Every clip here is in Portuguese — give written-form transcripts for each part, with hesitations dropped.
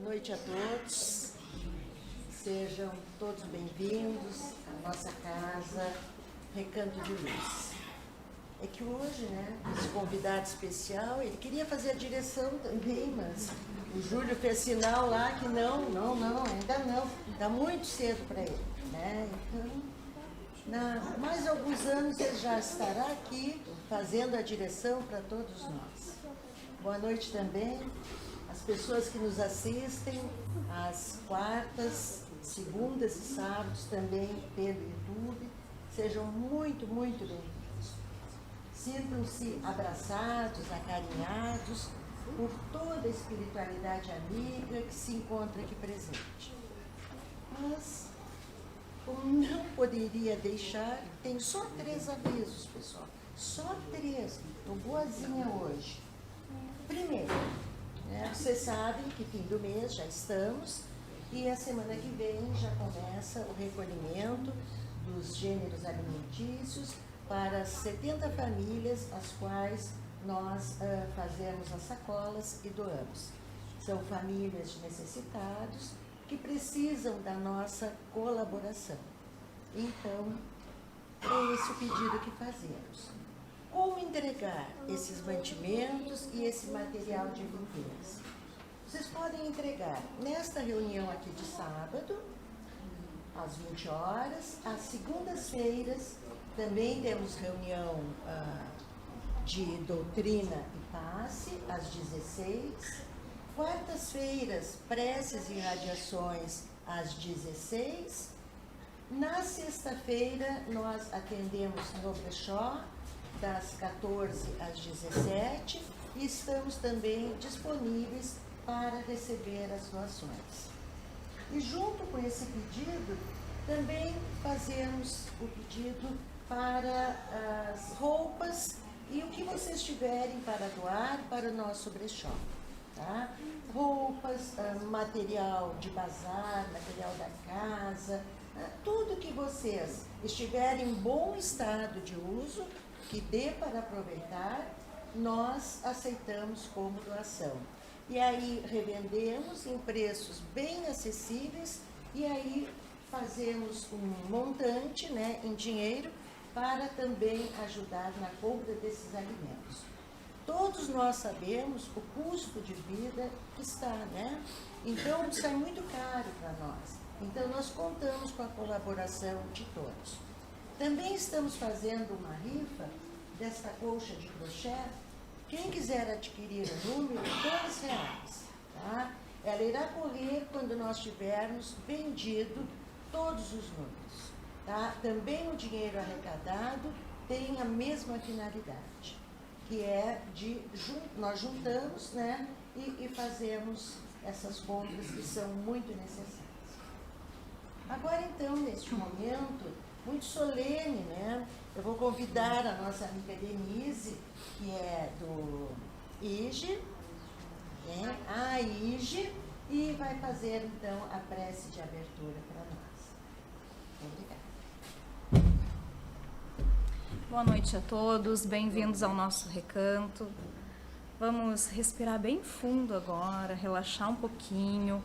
noite a todos, sejam todos bem-vindos à nossa casa Recanto de Luz. É que hoje, esse convidado especial, ele queria fazer a direção também, mas o Júlio fez sinal lá que não, ainda não, está muito cedo para ele, Então, mais alguns anos ele já estará aqui fazendo a direção para todos nós. Boa noite também às pessoas que nos assistem às quartas, segundas e sábados também pelo YouTube. Sejam muito, muito bem-vindos. Sintam-se abraçados, acarinhados por toda a espiritualidade amiga que se encontra aqui presente. Mas, como não poderia deixar, tem só 3 avisos, pessoal. Só 3. Estou boazinha hoje. Primeiro, vocês sabem que fim do mês já estamos e a semana que vem já começa o recolhimento dos gêneros alimentícios para as 70 famílias às quais nós fazemos as sacolas e doamos. São famílias de necessitados que precisam da nossa colaboração. Então, é esse o pedido que fazemos. Como entregar esses mantimentos e esse material de limpeza? Vocês podem entregar nesta reunião aqui de sábado, às 20 horas, às segundas-feiras, também temos reunião de doutrina e passe, às 16. Quartas-feiras, preces e radiações, às 16. Na sexta-feira, nós atendemos no brechó, das 14 às 17, e estamos também disponíveis para receber as doações. E junto com esse pedido, também fazemos o pedido para as roupas e o que vocês tiverem para doar para o nosso brechó. Tá? Roupas, material de bazar, material da casa, tudo que vocês estiverem em bom estado de uso, que dê para aproveitar, nós aceitamos como doação. E aí revendemos em preços bem acessíveis e aí fazemos um montante em dinheiro para também ajudar na compra desses alimentos. Todos nós sabemos o custo de vida que está, Então sai muito caro para nós. Então nós contamos com a colaboração de todos. Também estamos fazendo uma rifa desta colcha de crochê. Quem quiser adquirir o número, R$2, tá? Ela irá correr quando nós tivermos vendido todos os números, tá? Também o dinheiro arrecadado tem a mesma finalidade, que é de nós juntamos, e fazemos essas compras que são muito necessárias. Agora então, neste momento muito solene, eu vou convidar a nossa amiga Denise, que é do IGE, a IGE, e vai fazer então a prece de abertura para nós. Obrigada. Boa noite a todos, bem-vindos ao nosso recanto. Vamos respirar bem fundo agora, relaxar um pouquinho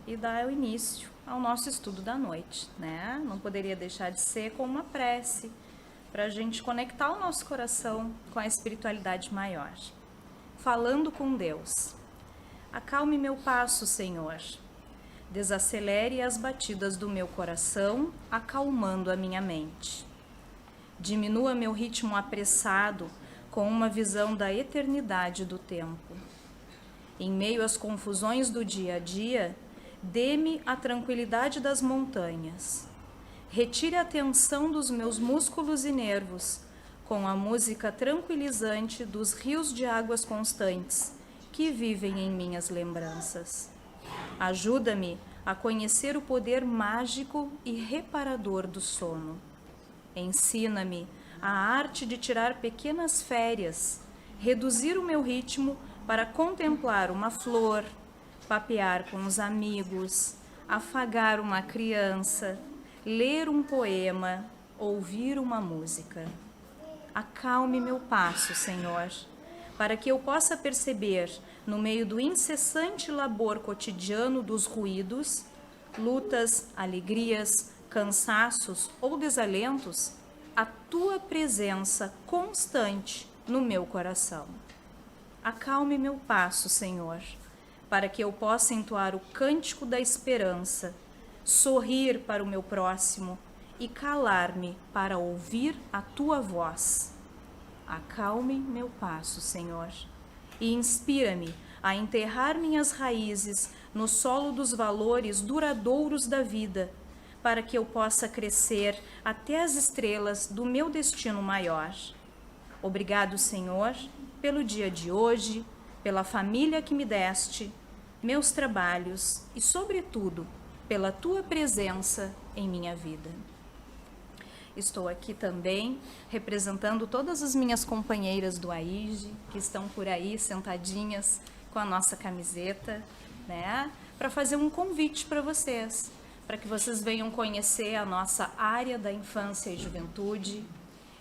e dar o início ao nosso estudo da noite, Não poderia deixar de ser com uma prece, para a gente conectar o nosso coração com a espiritualidade maior. Falando com Deus. Acalme meu passo, Senhor. Desacelere as batidas do meu coração, acalmando a minha mente. Diminua meu ritmo apressado, com uma visão da eternidade do tempo. Em meio às confusões do dia a dia, dê-me a tranquilidade das montanhas. Retire a tensão dos meus músculos e nervos, com a música tranquilizante dos rios de águas constantes, que vivem em minhas lembranças. Ajuda-me a conhecer o poder mágico e reparador do sono. Ensina-me a arte de tirar pequenas férias, reduzir o meu ritmo para contemplar uma flor, papear com os amigos, afagar uma criança, ler um poema, ouvir uma música. Acalme meu passo, Senhor, para que eu possa perceber no meio do incessante labor cotidiano dos ruídos, lutas, alegrias, cansaços ou desalentos, a tua presença constante no meu coração. Acalme meu passo, Senhor, para que eu possa entoar o cântico da esperança, sorrir para o meu próximo e calar-me para ouvir a tua voz. Acalme meu passo, Senhor, e inspira-me a enterrar minhas raízes no solo dos valores duradouros da vida, para que eu possa crescer até as estrelas do meu destino maior. Obrigado, Senhor, pelo dia de hoje, pela família que me deste, meus trabalhos e, sobretudo, pela tua presença em minha vida. Estou aqui também representando todas as minhas companheiras do AIGE, que estão por aí sentadinhas com a nossa camiseta, né? Para fazer um convite para vocês, para que vocês venham conhecer a nossa área da infância e juventude.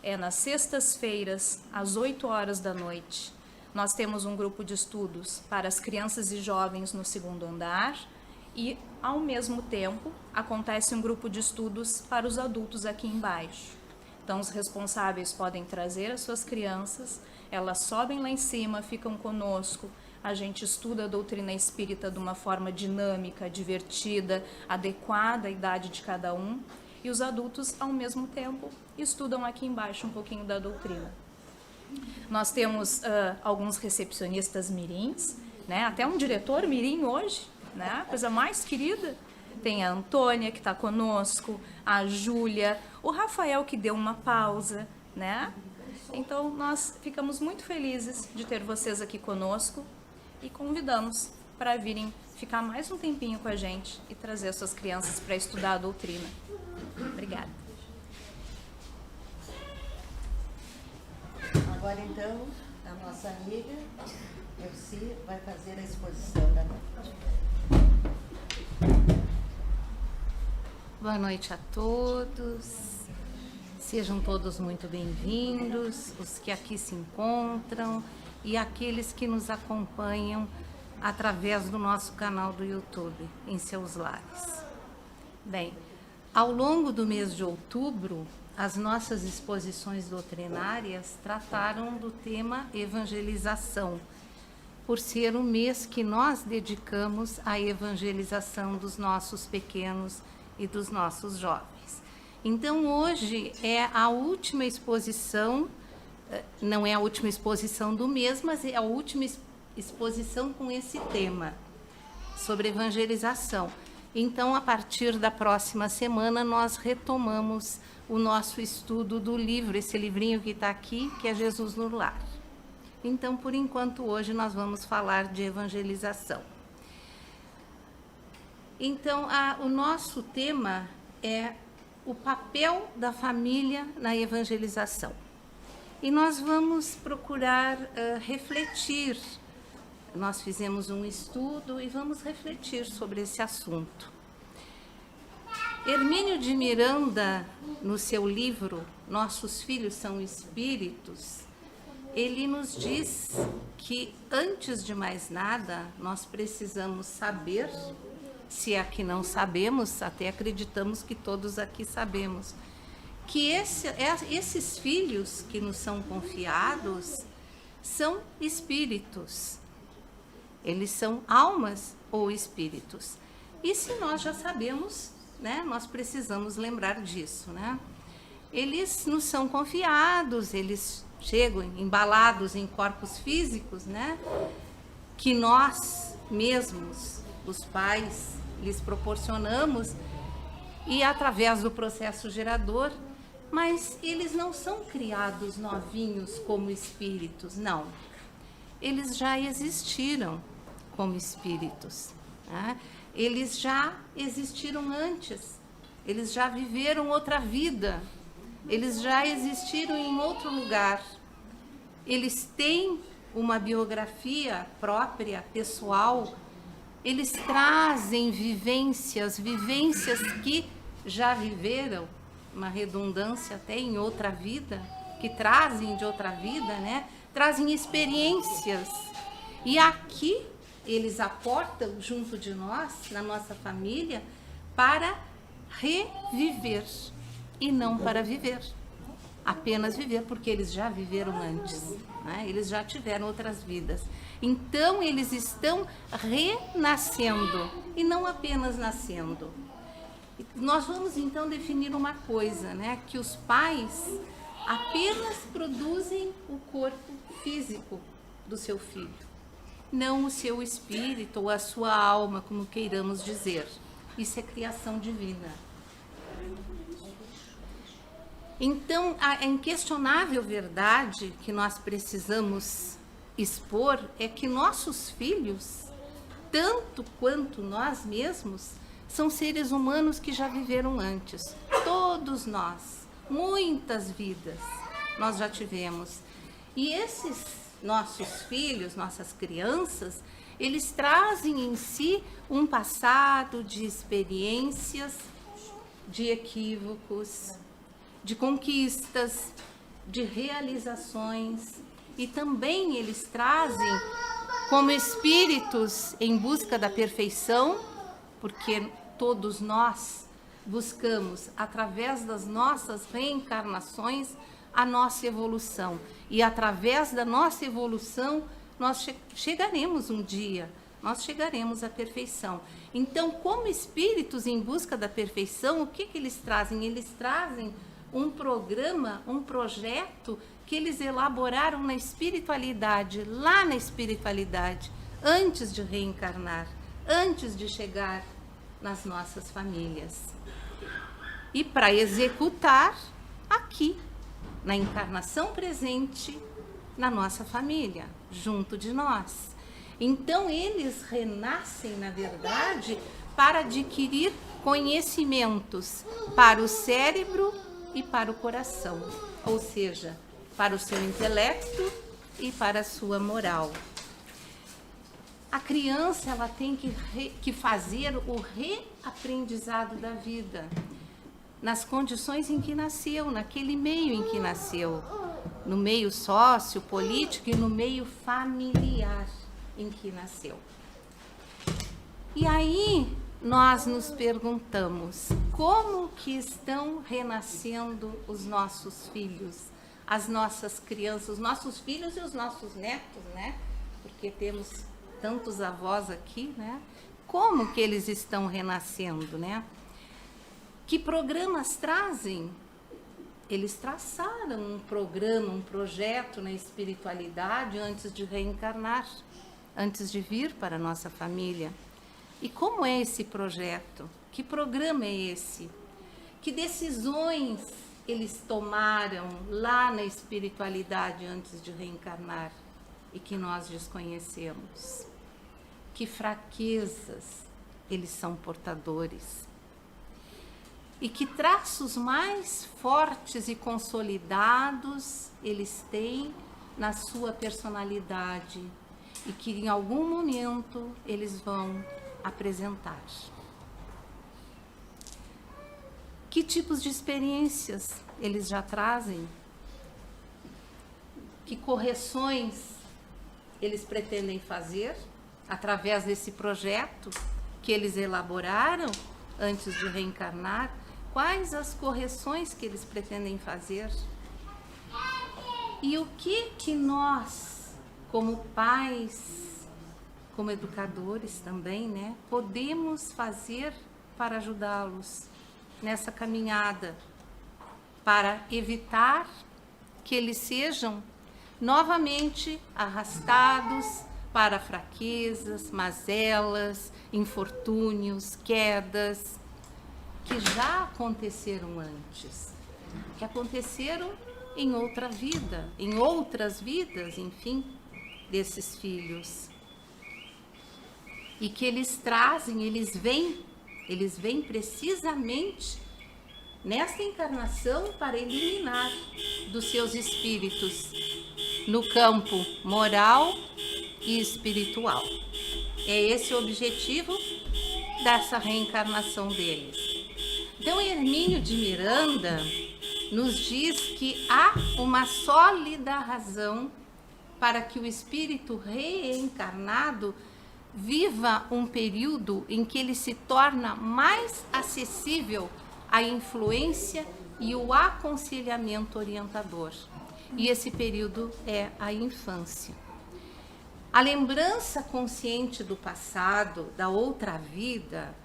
É nas sextas-feiras, às 8 horas da noite. Nós temos um grupo de estudos para as crianças e jovens no 2º andar e, ao mesmo tempo, acontece um grupo de estudos para os adultos aqui embaixo. Então, os responsáveis podem trazer as suas crianças, elas sobem lá em cima, ficam conosco, a gente estuda a doutrina espírita de uma forma dinâmica, divertida, adequada à idade de cada um, e os adultos, ao mesmo tempo, estudam aqui embaixo um pouquinho da doutrina. Nós temos alguns recepcionistas mirins, né? Até um diretor mirim hoje, né? Coisa mais querida. Tem a Antônia, que está conosco, a Júlia, o Rafael, que deu uma pausa, né? Então, nós ficamos muito felizes de ter vocês aqui conosco e convidamos para virem ficar mais um tempinho com a gente e trazer suas crianças para estudar a doutrina. Obrigada. Agora, então, a nossa amiga Elci vai fazer a exposição da noite. Boa noite a todos. Sejam todos muito bem-vindos, os que aqui se encontram e aqueles que nos acompanham através do nosso canal do YouTube, em seus lares. Bem, ao longo do mês de outubro, as nossas exposições doutrinárias trataram do tema evangelização, por ser o mês que nós dedicamos à evangelização dos nossos pequenos e dos nossos jovens. Então, hoje é a última exposição, não é a última exposição do mês, mas é a última exposição com esse tema, sobre evangelização. Então, a partir da próxima semana, nós retomamos o nosso estudo do livro, esse livrinho que está aqui, que é Jesus no Lar. Então, por enquanto, hoje nós vamos falar de evangelização. Então, o nosso tema é o papel da família na evangelização. E nós vamos procurar refletir. Nós fizemos um estudo e vamos refletir sobre esse assunto. Hermínio de Miranda, no seu livro Nossos Filhos são Espíritos, ele nos diz que, antes de mais nada, nós precisamos saber, se aqui não sabemos, até acreditamos que todos aqui sabemos, que esses filhos que nos são confiados são espíritos. Eles são almas ou espíritos. E se nós já sabemos, né, nós precisamos lembrar disso, né? Eles nos são confiados, eles chegam embalados em corpos físicos, né, que nós mesmos, os pais, lhes proporcionamos, e através do processo gerador, mas eles não são criados novinhos como espíritos, não. Eles já existiram como espíritos, né? Eles já existiram antes, eles já viveram outra vida, eles já existiram em outro lugar, eles têm uma biografia própria, pessoal, eles trazem vivências que já viveram, uma redundância até em outra vida, que trazem de outra vida, né? Trazem experiências. E aqui eles aportam junto de nós, na nossa família, para reviver e não para viver. Apenas viver, porque eles já viveram antes, né? Eles já tiveram outras vidas. Então, eles estão renascendo e não apenas nascendo. Nós vamos, então, definir uma coisa, né? Que os pais apenas produzem o corpo físico do seu filho, não o seu espírito ou a sua alma, como queiramos dizer. Isso é criação divina. Então, a inquestionável verdade que nós precisamos expor é que nossos filhos, tanto quanto nós mesmos, são seres humanos que já viveram antes. Todos nós, muitas vidas, nós já tivemos. E esses nossos filhos, nossas crianças, eles trazem em si um passado de experiências, de equívocos, de conquistas, de realizações, e também eles trazem como espíritos em busca da perfeição, porque todos nós buscamos, através das nossas reencarnações, a nossa evolução. E através da nossa evolução, nós chegaremos um dia, nós chegaremos à perfeição. Então, como espíritos em busca da perfeição, o que eles trazem? Eles trazem um programa, um projeto que eles elaboraram na espiritualidade, lá na espiritualidade, antes de reencarnar, antes de chegar nas nossas famílias. E para executar aqui, na encarnação presente, na nossa família, junto de nós. Então, eles renascem, na verdade, para adquirir conhecimentos para o cérebro e para o coração, ou seja, para o seu intelecto e para a sua moral. A criança, ela tem que fazer o reaprendizado da vida, nas condições em que nasceu, naquele meio em que nasceu, no meio sociopolítico e no meio familiar em que nasceu. E aí nós nos perguntamos, como que estão renascendo os nossos filhos, as nossas crianças, os nossos filhos e os nossos netos, né? Porque temos tantos avós aqui, né? Como que eles estão renascendo, né? Que programas trazem? Eles traçaram um programa, um projeto na espiritualidade antes de reencarnar, antes de vir para a nossa família. E como é esse projeto? Que programa é esse? Que decisões eles tomaram lá na espiritualidade antes de reencarnar e que nós desconhecemos? Que fraquezas eles são portadores? E que traços mais fortes e consolidados eles têm na sua personalidade e que em algum momento eles vão apresentar. Que tipos de experiências eles já trazem? Que correções eles pretendem fazer através desse projeto que eles elaboraram antes de reencarnar? Quais as correções que eles pretendem fazer? E o que nós, como pais, como educadores também, né, podemos fazer para ajudá-los nessa caminhada, para evitar que eles sejam novamente arrastados para fraquezas, mazelas, infortúnios, quedas, que já aconteceram antes, que aconteceram em outra vida, em outras vidas, enfim, desses filhos. E que eles trazem, eles vêm precisamente nesta encarnação para eliminar dos seus espíritos no campo moral e espiritual. É esse o objetivo dessa reencarnação deles. Então, Hermínio de Miranda nos diz que há uma sólida razão para que o espírito reencarnado viva um período em que ele se torna mais acessível à influência e o aconselhamento orientador. E esse período é a infância. A lembrança consciente do passado, da outra vida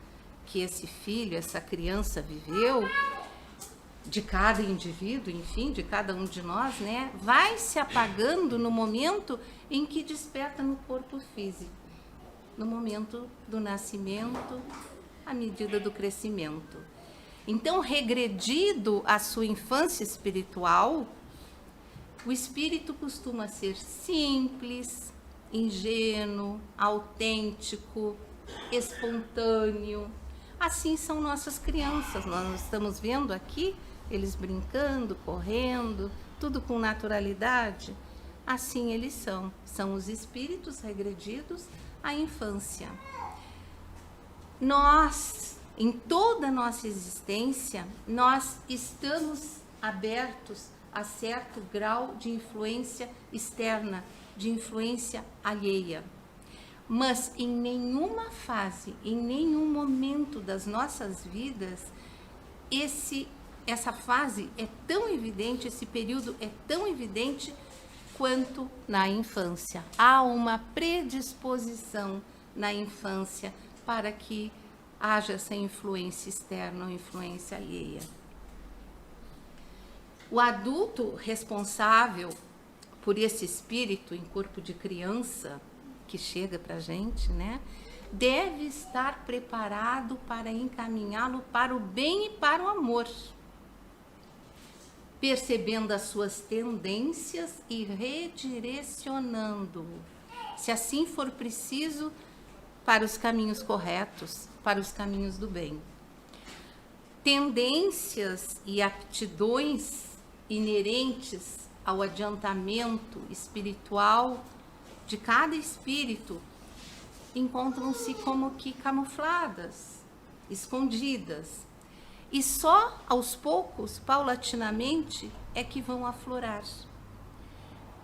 que esse filho, essa criança viveu, de cada indivíduo, enfim, de cada um de nós, né, vai se apagando no momento em que desperta no corpo físico, no momento do nascimento, à medida do crescimento. Então, regredido à sua infância espiritual, o espírito costuma ser simples, ingênuo, autêntico, espontâneo. Assim são nossas crianças. Nós estamos vendo aqui eles brincando, correndo, tudo com naturalidade. Assim eles são. São os espíritos regredidos à infância. Nós, em toda a nossa existência, nós estamos abertos a certo grau de influência externa, de influência alheia. Mas em nenhuma fase, em nenhum momento das nossas vidas, essa fase é tão evidente, esse período é tão evidente quanto na infância. Há uma predisposição na infância para que haja essa influência externa ou influência alheia. O adulto responsável por esse espírito em corpo de criança que chega para a gente, né, deve estar preparado para encaminhá-lo para o bem e para o amor, percebendo as suas tendências e redirecionando-o, se assim for preciso, para os caminhos corretos, para os caminhos do bem. Tendências e aptidões inerentes ao adiantamento espiritual de cada espírito encontram-se como que camufladas, escondidas, e só aos poucos, paulatinamente, é que vão aflorar.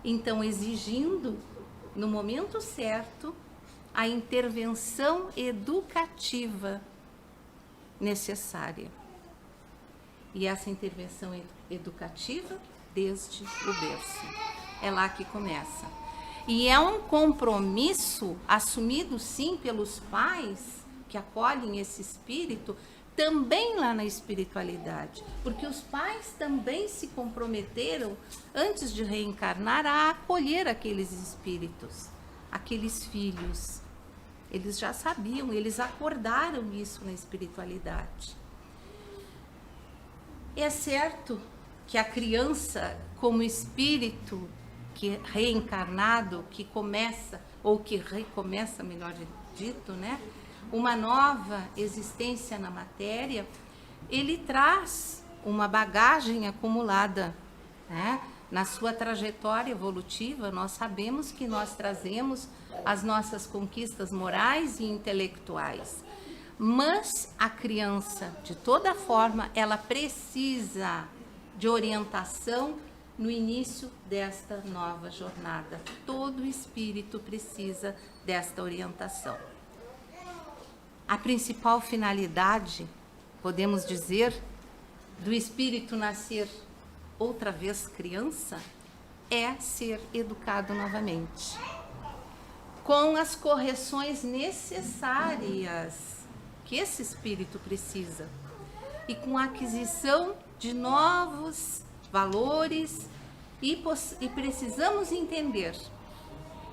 Então, exigindo, no momento certo, a intervenção educativa necessária. E essa intervenção educativa desde o berço. É lá que começa. E é um compromisso assumido, sim, pelos pais que acolhem esse espírito, também lá na espiritualidade. Porque os pais também se comprometeram, antes de reencarnar, a acolher aqueles espíritos, aqueles filhos. Eles já sabiam, eles acordaram isso na espiritualidade. É certo que a criança, como espírito que reencarnado, que começa, ou que recomeça, melhor dito, né, uma nova existência na matéria, ele traz uma bagagem acumulada, né? Na sua trajetória evolutiva, nós sabemos que nós trazemos as nossas conquistas morais e intelectuais. Mas a criança, de toda forma, ela precisa de orientação no início desta nova jornada. Todo espírito precisa desta orientação. A principal finalidade, podemos dizer, do espírito nascer outra vez criança, é ser educado novamente, com as correções necessárias que esse espírito precisa, e com a aquisição de novos valores, e precisamos entender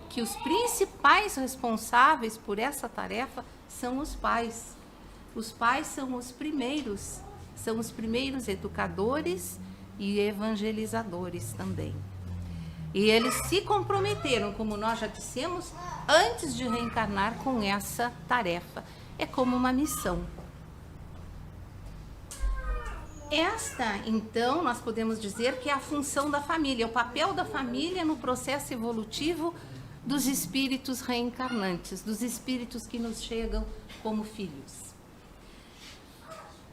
que os principais responsáveis por essa tarefa são os pais. Os pais são os primeiros educadores e evangelizadores também. E eles se comprometeram, como nós já dissemos, antes de reencarnar com essa tarefa. É como uma missão. Esta, então, nós podemos dizer que é a função da família, o papel da família no processo evolutivo dos espíritos reencarnantes, dos espíritos que nos chegam como filhos.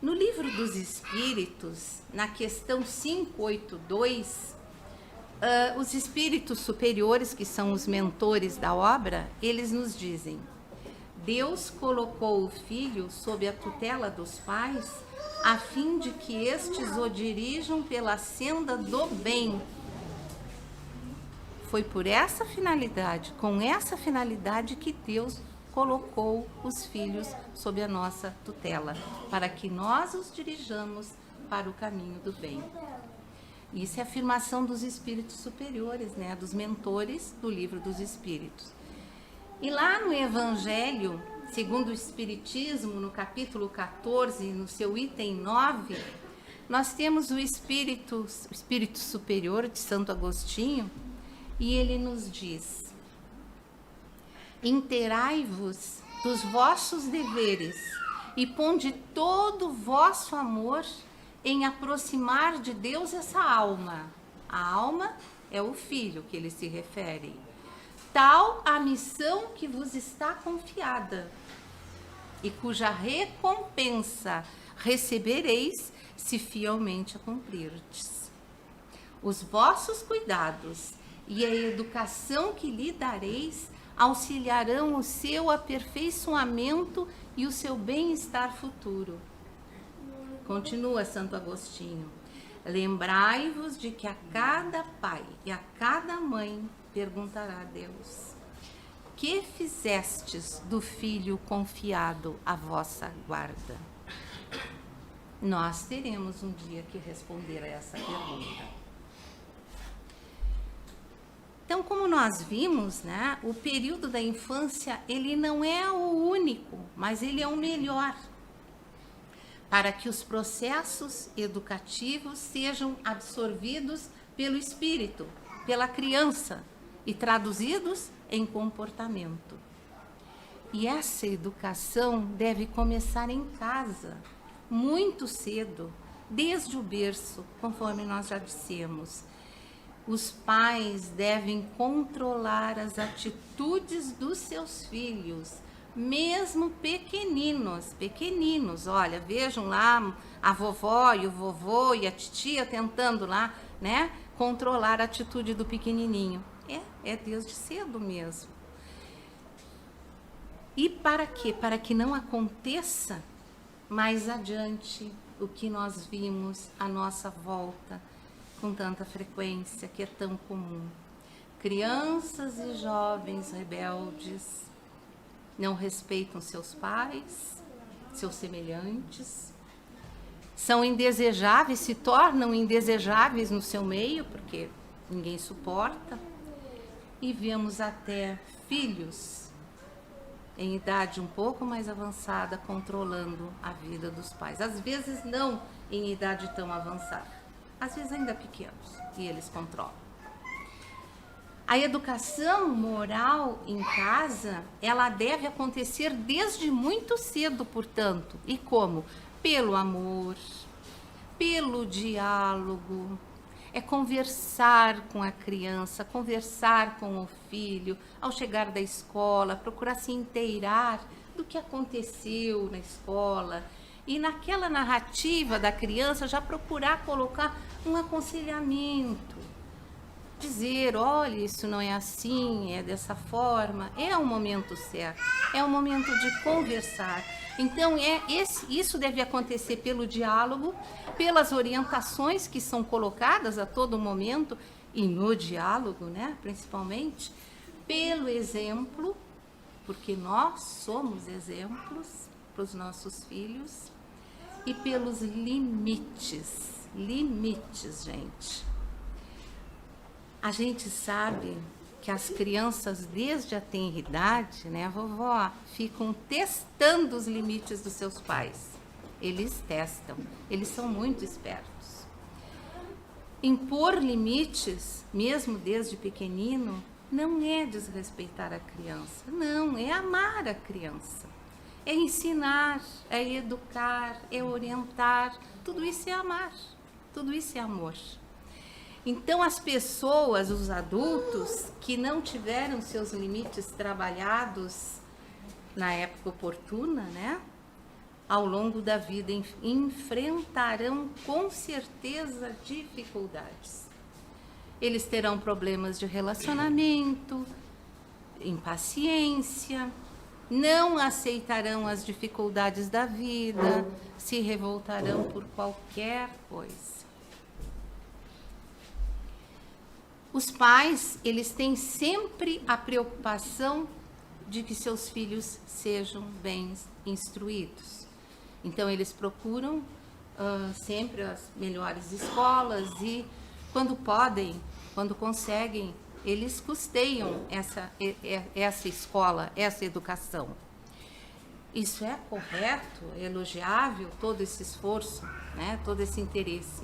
No Livro dos Espíritos, na questão 582, Os espíritos superiores, que são os mentores da obra, eles nos dizem: Deus colocou o filho sob a tutela dos pais, a fim de que estes o dirijam pela senda do bem. Foi por essa finalidade, com essa finalidade, que Deus colocou os filhos sob a nossa tutela, para que nós os dirijamos para o caminho do bem. Isso é a afirmação dos espíritos superiores, né? Dos mentores do Livro dos Espíritos. E lá no Evangelho, segundo o Espiritismo, no capítulo 14, no seu item 9, nós temos o Espírito Superior de Santo Agostinho, e ele nos diz: inteirai-vos dos vossos deveres e ponde todo o vosso amor em aproximar de Deus essa alma. A alma é o filho que ele se refere. Tal a missão que vos está confiada, e cuja recompensa recebereis se fielmente a cumprirdes. Os vossos cuidados e a educação que lhe dareis auxiliarão o seu aperfeiçoamento e o seu bem-estar futuro. Continua Santo Agostinho: lembrai-vos de que a cada pai e a cada mãe perguntará a Deus: que fizestes do filho confiado à vossa guarda? Nós teremos um dia que responder a essa pergunta. Então, como nós vimos, né, o período da infância, ele não é o único, mas ele é o melhor, para que os processos educativos sejam absorvidos pelo espírito, pela criança, e traduzidos em comportamento. E essa educação deve começar em casa, muito cedo, desde o berço, conforme nós já dissemos. Os pais devem controlar as atitudes dos seus filhos, mesmo pequeninos. Olha, vejam lá a vovó e o vovô e a titia tentando lá, né, controlar a atitude do pequenininho. É desde cedo mesmo. E para quê? Para que não aconteça mais adiante o que nós vimos à nossa volta com tanta frequência, que é tão comum. Crianças e jovens rebeldes não respeitam seus pais, seus semelhantes, são indesejáveis, se tornam indesejáveis no seu meio, porque ninguém suporta. E vemos até filhos em idade um pouco mais avançada controlando a vida dos pais. Às vezes não em idade tão avançada, às vezes ainda pequenos, e eles controlam. A educação moral em casa, ela deve acontecer desde muito cedo, portanto. E como? Pelo amor, pelo diálogo. É conversar com a criança, conversar com o filho, ao chegar da escola, procurar se inteirar do que aconteceu na escola. E naquela narrativa da criança já procurar colocar um aconselhamento. Dizer, olha, isso não é assim, é dessa forma. É o momento certo, é o momento de conversar. Então, isso deve acontecer pelo diálogo, pelas orientações que são colocadas a todo momento, e no diálogo, né, principalmente, pelo exemplo, porque nós somos exemplos para os nossos filhos, e pelos limites. Limites, gente. A gente sabe que as crianças, desde a tenridade, né, vovó, ficam testando os limites dos seus pais. Eles testam, eles são muito espertos. Impor limites, mesmo desde pequenino, não é desrespeitar a criança, não, é amar a criança. É ensinar, é educar, é orientar, tudo isso é amar, tudo isso é amor. Então, as pessoas, os adultos, que não tiveram seus limites trabalhados na época oportuna, né, ao longo da vida, enfrentarão com certeza dificuldades. eles terão problemas de relacionamento, impaciência, não aceitarão as dificuldades da vida, se revoltarão por qualquer coisa. Os pais, eles têm sempre a preocupação de que seus filhos sejam bem instruídos. Então, eles procuram sempre as melhores escolas e, quando podem, quando conseguem, eles custeiam essa escola, essa educação. Isso é correto, é elogiável, todo esse esforço, né, todo esse interesse.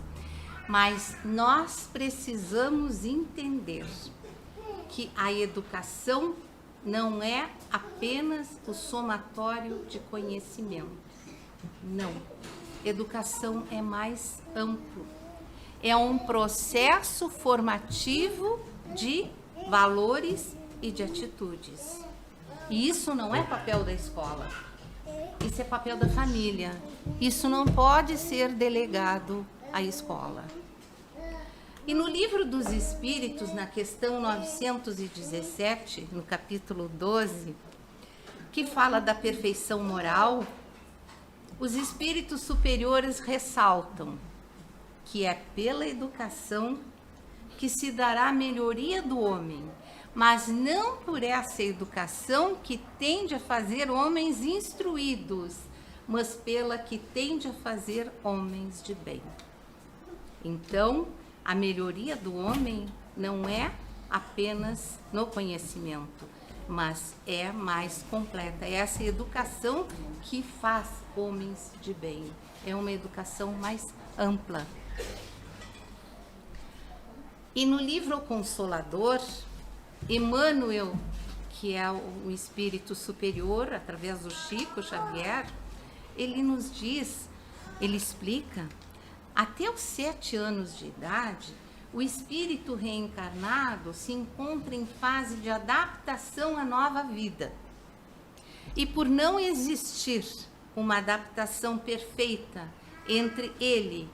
Mas nós precisamos entender que a educação não é apenas o somatório de conhecimento. Não. Educação é mais amplo. É um processo formativo de valores e de atitudes. E isso não é papel da escola. Isso é papel da família. Isso não pode ser delegado à escola. E no Livro dos Espíritos, na questão 917, no capítulo 12, que fala da perfeição moral, os espíritos superiores ressaltam que é pela educação que se dará a melhoria do homem, mas não por essa educação que tende a fazer homens instruídos, mas pela que tende a fazer homens de bem. Então, a melhoria do homem não é apenas no conhecimento, mas é mais completa. É essa educação que faz homens de bem. É uma educação mais ampla. E no livro O Consolador, Emmanuel, que é o espírito superior, através do Chico Xavier, ele nos diz, ele explica, até os 7 anos de idade, o espírito reencarnado se encontra em fase de adaptação à nova vida. E por não existir uma adaptação perfeita entre ele,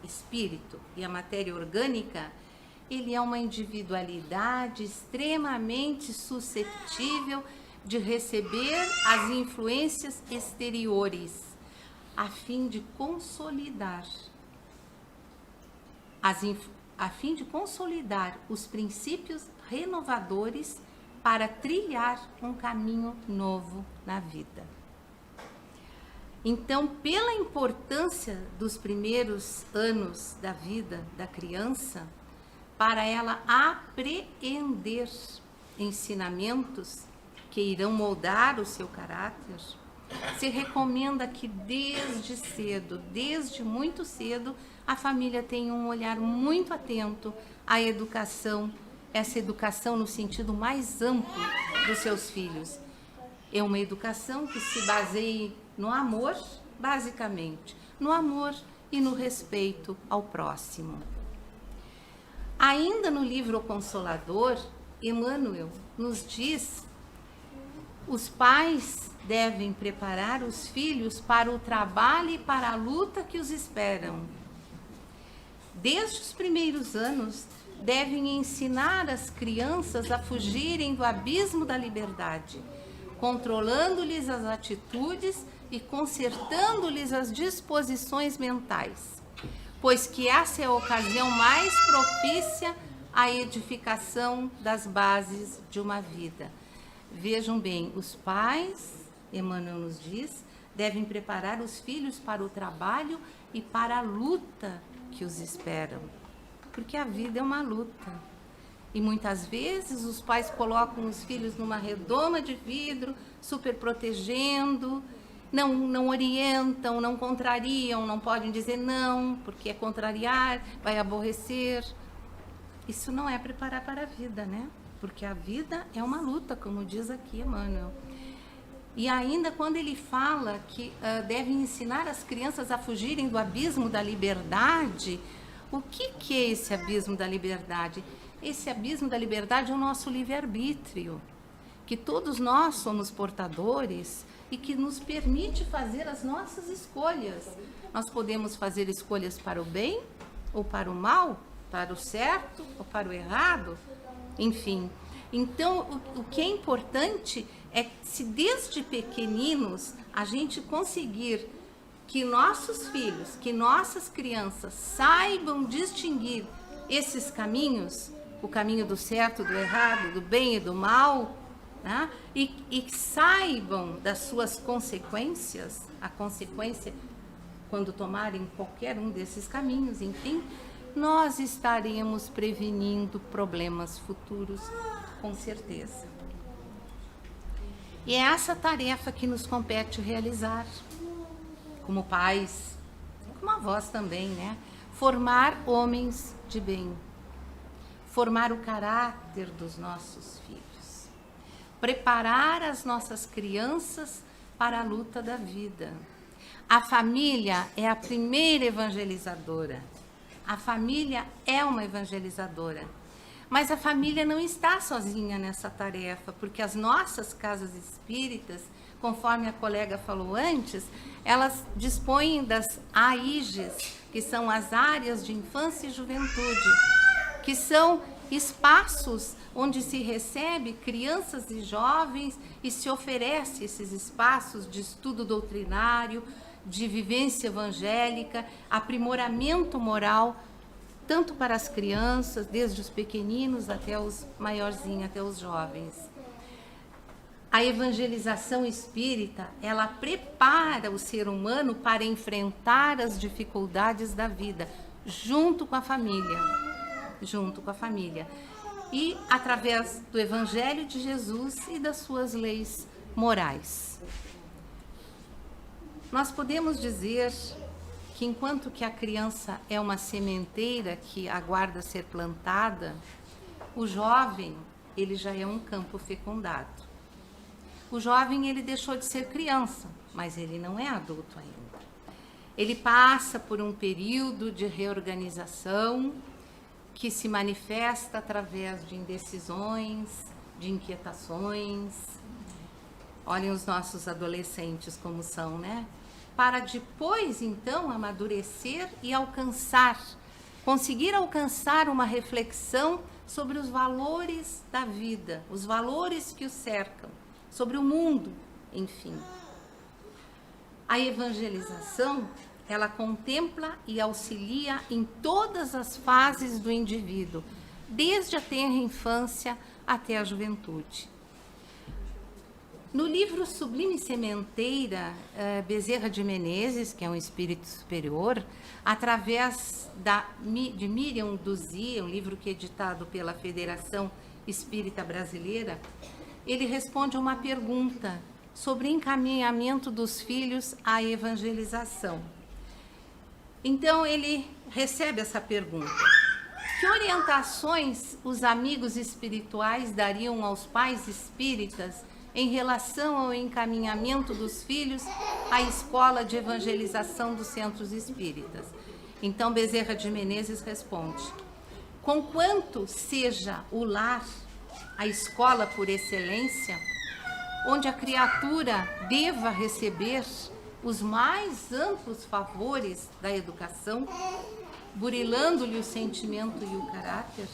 espírito, e a matéria orgânica, ele é uma individualidade extremamente suscetível de receber as influências exteriores, a fim de consolidar os princípios renovadores para trilhar um caminho novo na vida. Então, pela importância dos primeiros anos da vida da criança, para ela apreender ensinamentos que irão moldar o seu caráter, se recomenda que desde cedo, desde muito cedo, a família tenha um olhar muito atento à educação, essa educação no sentido mais amplo dos seus filhos. É uma educação que se baseie no amor, basicamente, no amor e no respeito ao próximo. Ainda no livro O Consolador, Emmanuel nos diz: os pais devem preparar os filhos para o trabalho e para a luta que os esperam. Desde os primeiros anos, devem ensinar as crianças a fugirem do abismo da liberdade, controlando-lhes as atitudes e consertando-lhes as disposições mentais, pois que essa é a ocasião mais propícia à edificação das bases de uma vida. Vejam bem, os pais, Emmanuel nos diz, devem preparar os filhos para o trabalho e para a luta que os esperam, porque a vida é uma luta. E muitas vezes os pais colocam os filhos numa redoma de vidro, super protegendo, não orientam, não contrariam, não podem dizer não, porque é contrariar, vai aborrecer. Isso não é preparar para a vida, né? Porque a vida é uma luta, como diz aqui Emmanuel. E ainda quando ele fala que devem ensinar as crianças a fugirem do abismo da liberdade, o que é esse abismo da liberdade? Esse abismo da liberdade é o nosso livre-arbítrio, que todos nós somos portadores e que nos permite fazer as nossas escolhas. Nós podemos fazer escolhas para o bem ou para o mal, para o certo ou para o errado, enfim. Então, o que é importante é se desde pequeninos a gente conseguir que nossos filhos, que nossas crianças saibam distinguir esses caminhos, o caminho do certo, do errado, do bem e do mal, né? E saibam das suas consequências, a consequência quando tomarem qualquer um desses caminhos, enfim, nós estaremos prevenindo problemas futuros, com certeza. E é essa tarefa que nos compete realizar, como pais, como avós também, né? Formar homens de bem, formar o caráter dos nossos filhos, preparar as nossas crianças para a luta da vida. A família é a primeira evangelizadora. A família é uma evangelizadora. Mas a família não está sozinha nessa tarefa, porque as nossas casas espíritas, conforme a colega falou antes, elas dispõem das AIGES, que são as áreas de infância e juventude, que são espaços onde se recebe crianças e jovens e se oferece esses espaços de estudo doutrinário, de vivência evangélica, aprimoramento moral, tanto para as crianças, desde os pequeninos até os maiorzinhos, até os jovens. A evangelização espírita, ela prepara o ser humano para enfrentar as dificuldades da vida, junto com a família, e através do Evangelho de Jesus e das suas leis morais. Nós podemos dizer que enquanto que a criança é uma sementeira que aguarda ser plantada, o jovem, ele já é um campo fecundado. O jovem, ele deixou de ser criança, mas ele não é adulto ainda. Ele passa por um período de reorganização que se manifesta através de indecisões, de inquietações. Olhem os nossos adolescentes como são, né? Para depois, então, amadurecer e conseguir alcançar uma reflexão sobre os valores da vida, os valores que o cercam, sobre o mundo, enfim. A evangelização, ela contempla e auxilia em todas as fases do indivíduo, desde a tenra infância até a juventude. No livro Sublime Sementeira, Bezerra de Menezes, que é um espírito superior, através de Miriam Duzi, um livro que é editado pela Federação Espírita Brasileira, ele responde a uma pergunta sobre encaminhamento dos filhos à evangelização. Então, ele recebe essa pergunta: que orientações os amigos espirituais dariam aos pais espíritas em relação ao encaminhamento dos filhos à escola de evangelização dos centros espíritas? Então, Bezerra de Menezes responde: conquanto seja o lar a escola por excelência, onde a criatura deva receber os mais amplos favores da educação, burilando-lhe o sentimento e o caráter,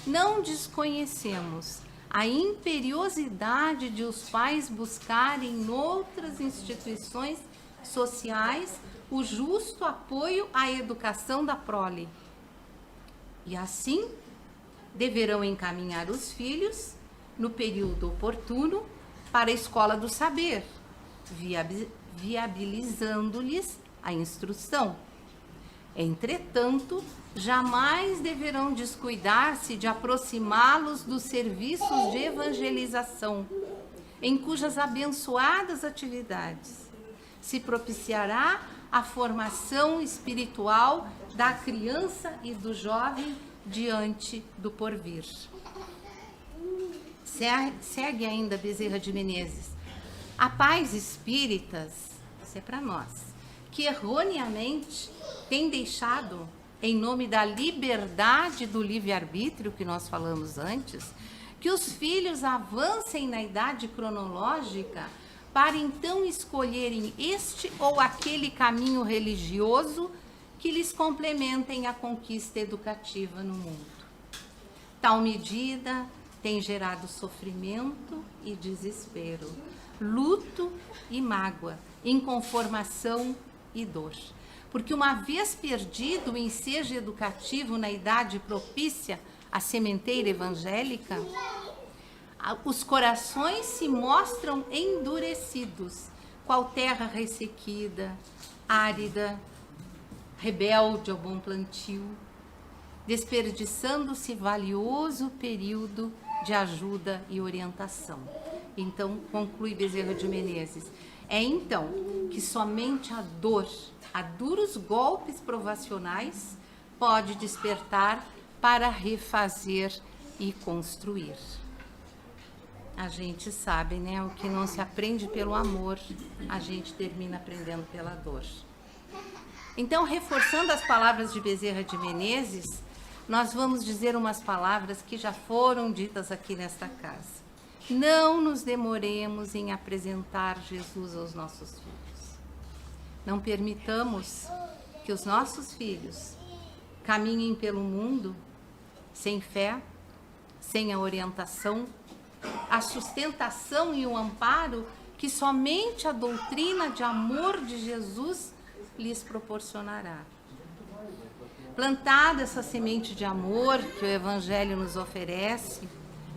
não desconhecemos a imperiosidade de os pais buscarem noutras instituições sociais o justo apoio à educação da prole. E assim, deverão encaminhar os filhos, no período oportuno, para a escola do saber, viabilizando-lhes a instrução. Entretanto, jamais deverão descuidar-se de aproximá-los dos serviços de evangelização, em cujas abençoadas atividades se propiciará a formação espiritual da criança e do jovem diante do porvir. Segue ainda Bezerra de Menezes: há pais espíritas, isso é para nós, que erroneamente têm deixado, em nome da liberdade do livre-arbítrio que nós falamos antes, que os filhos avancem na idade cronológica para então escolherem este ou aquele caminho religioso que lhes complementem a conquista educativa no mundo. Tal medida tem gerado sofrimento e desespero, luto e mágoa, inconformação e dor. Porque uma vez perdido o ensejo educativo na idade propícia à sementeira evangélica, os corações se mostram endurecidos, qual terra ressequida, árida, rebelde ao bom plantio, desperdiçando-se valioso período de ajuda e orientação. Então, conclui Bezerra de Menezes, é então que somente a dor, a duros golpes provacionais, pode despertar para refazer e construir. A gente sabe, né? O que não se aprende pelo amor, a gente termina aprendendo pela dor. Então, reforçando as palavras de Bezerra de Menezes, nós vamos dizer umas palavras que já foram ditas aqui nesta casa. Não nos demoremos em apresentar Jesus aos nossos filhos. Não permitamos que os nossos filhos caminhem pelo mundo sem fé, sem a orientação, a sustentação e o amparo que somente a doutrina de amor de Jesus lhes proporcionará. Plantada essa semente de amor que o Evangelho nos oferece,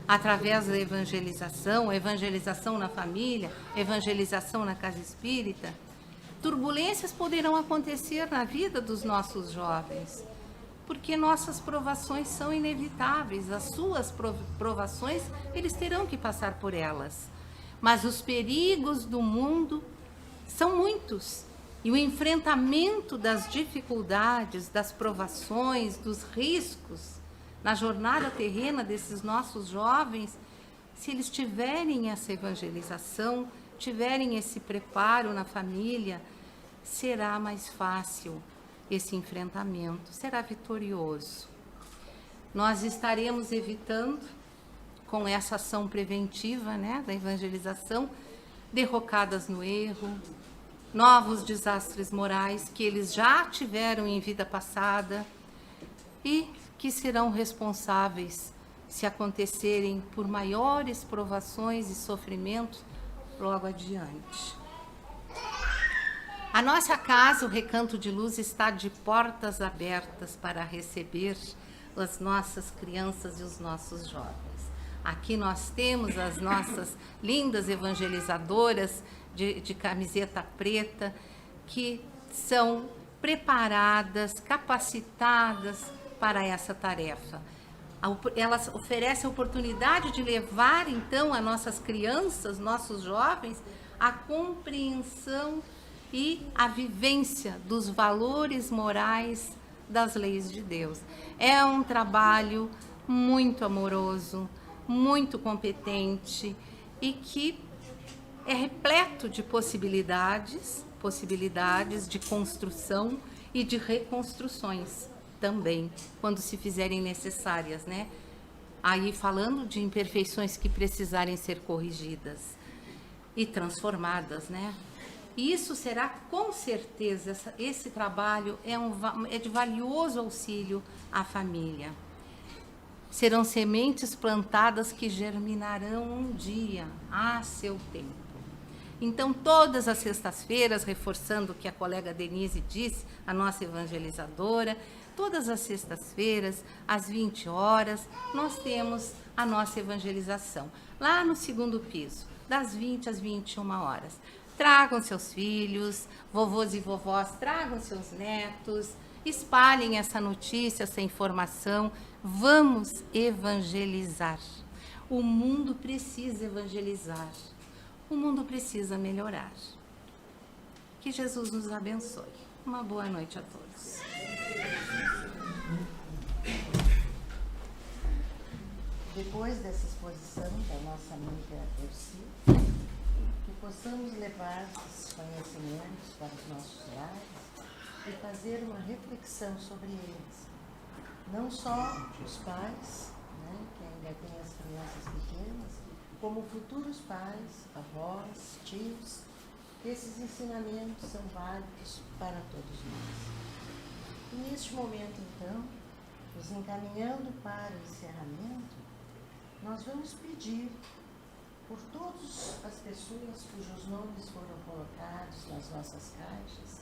através da evangelização, a evangelização na família, a evangelização na casa espírita, turbulências poderão acontecer na vida dos nossos jovens, porque nossas provações são inevitáveis, as suas provações, eles terão que passar por elas. Mas os perigos do mundo são muitos, e o enfrentamento das dificuldades, das provações, dos riscos na jornada terrena desses nossos jovens, se eles tiverem essa evangelização, tiverem esse preparo na família, será mais fácil esse enfrentamento, será vitorioso. Nós estaremos evitando, com essa ação preventiva, né, da evangelização, derrocadas no erro, novos desastres morais que eles já tiveram em vida passada e que serão responsáveis se acontecerem por maiores provações e sofrimentos logo adiante. A nossa casa, o Recanto de Luz, está de portas abertas para receber as nossas crianças e os nossos jovens. Aqui nós temos as nossas lindas evangelizadoras de camiseta preta, que são preparadas, capacitadas para essa tarefa. Elas oferecem a oportunidade de levar, então, as nossas crianças, nossos jovens, a compreensão e a vivência dos valores morais das leis de Deus. É um trabalho muito amoroso, muito competente e que é repleto de possibilidades de construção e de reconstruções também, quando se fizerem necessárias, né? Aí falando de imperfeições que precisarem ser corrigidas e transformadas, né? Isso será com certeza, esse trabalho é de valioso auxílio à família. Serão sementes plantadas que germinarão um dia, a seu tempo. Então, todas as sextas-feiras, reforçando o que a colega Denise disse, a nossa evangelizadora, todas as sextas-feiras, às 20 horas, nós temos a nossa evangelização, lá no segundo piso, das 20 às 21 horas. Tragam seus filhos, vovôs e vovós, tragam seus netos, espalhem essa notícia, essa informação. Vamos evangelizar. O mundo precisa evangelizar. O mundo precisa melhorar. Que Jesus nos abençoe. Uma boa noite a todos. Depois dessa exposição da nossa amiga Elci, que possamos levar esses conhecimentos para os nossos lares e fazer uma reflexão sobre eles. Não só os pais, né, que ainda têm as crianças pequenas, como futuros pais, avós, tios. Esses ensinamentos são válidos para todos nós. E neste momento, então, nos encaminhando para o encerramento, nós vamos pedir por todas as pessoas cujos nomes foram colocados nas nossas caixas,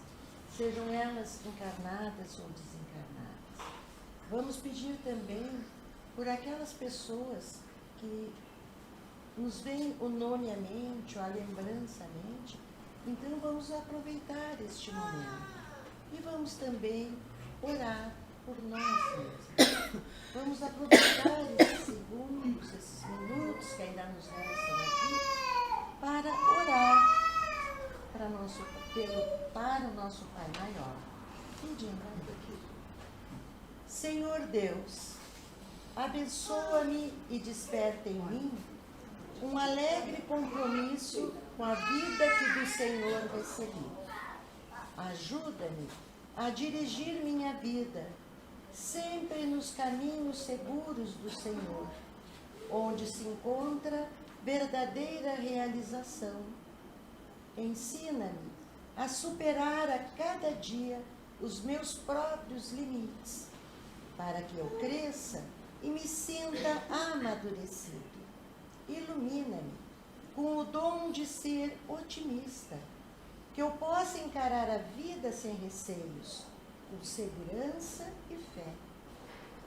sejam elas encarnadas ou desencarnadas. Vamos pedir também por aquelas pessoas que nos vem o nome à mente, ou a lembrança à mente. Então vamos aproveitar este momento e vamos também orar por nós mesmos. Vamos aproveitar esses segundos, esses minutos que ainda nos restam aqui para orar para o nosso Pai Maior, pedindo a Ele: Senhor Deus, abençoa-me e desperta em mim um alegre compromisso com a vida que do Senhor recebi. Ajuda-me a dirigir minha vida sempre nos caminhos seguros do Senhor, onde se encontra verdadeira realização. Ensina-me a superar a cada dia os meus próprios limites, para que eu cresça e me sinta amadurecido. Ilumina-me com o dom de ser otimista, que eu possa encarar a vida sem receios, com segurança e fé.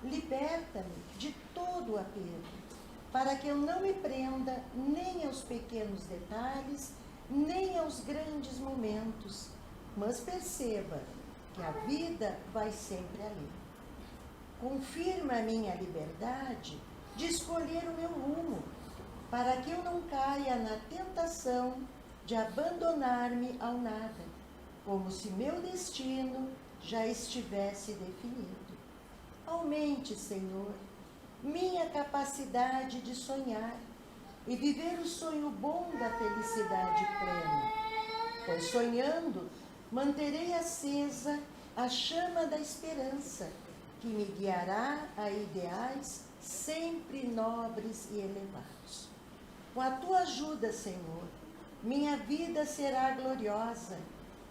Liberta-me de todo o apego, para que eu não me prenda nem aos pequenos detalhes, nem aos grandes momentos, mas perceba que a vida vai sempre além. Confirma a minha liberdade de escolher o meu rumo, para que eu não caia na tentação de abandonar-me ao nada, como se meu destino já estivesse definido. Aumente, Senhor, minha capacidade de sonhar e viver o sonho bom da felicidade plena, pois sonhando manterei acesa a chama da esperança, que me guiará a ideais sempre nobres e elevados. Com a tua ajuda, Senhor, minha vida será gloriosa,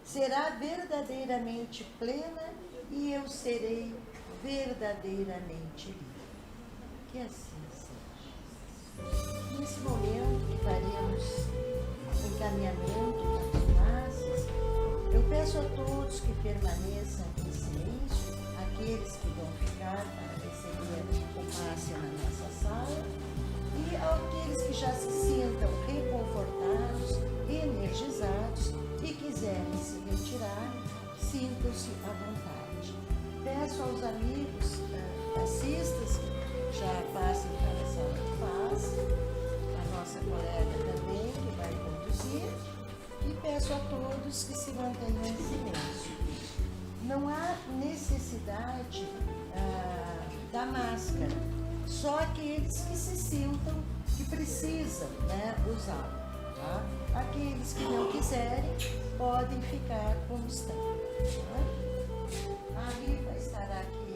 será verdadeiramente plena e eu serei verdadeiramente livre. Que assim seja. Nesse momento que faremos encaminhamento das masses, eu peço a todos que permaneçam em silêncio, aqueles que vão ficar para receber o passe na nossa sala, e aqueles que já se sintam reconfortados, energizados e quiserem se retirar, sintam-se à vontade. Peço aos amigos taxistas que já passem para a sala de paz, a nossa colega também que vai conduzir, e peço a todos que se mantenham em silêncio. Não há necessidade da máscara, só aqueles que se sintam que precisam, usá-la. Tá? Aqueles que não quiserem podem ficar como estão. Tá? A Riva estará aqui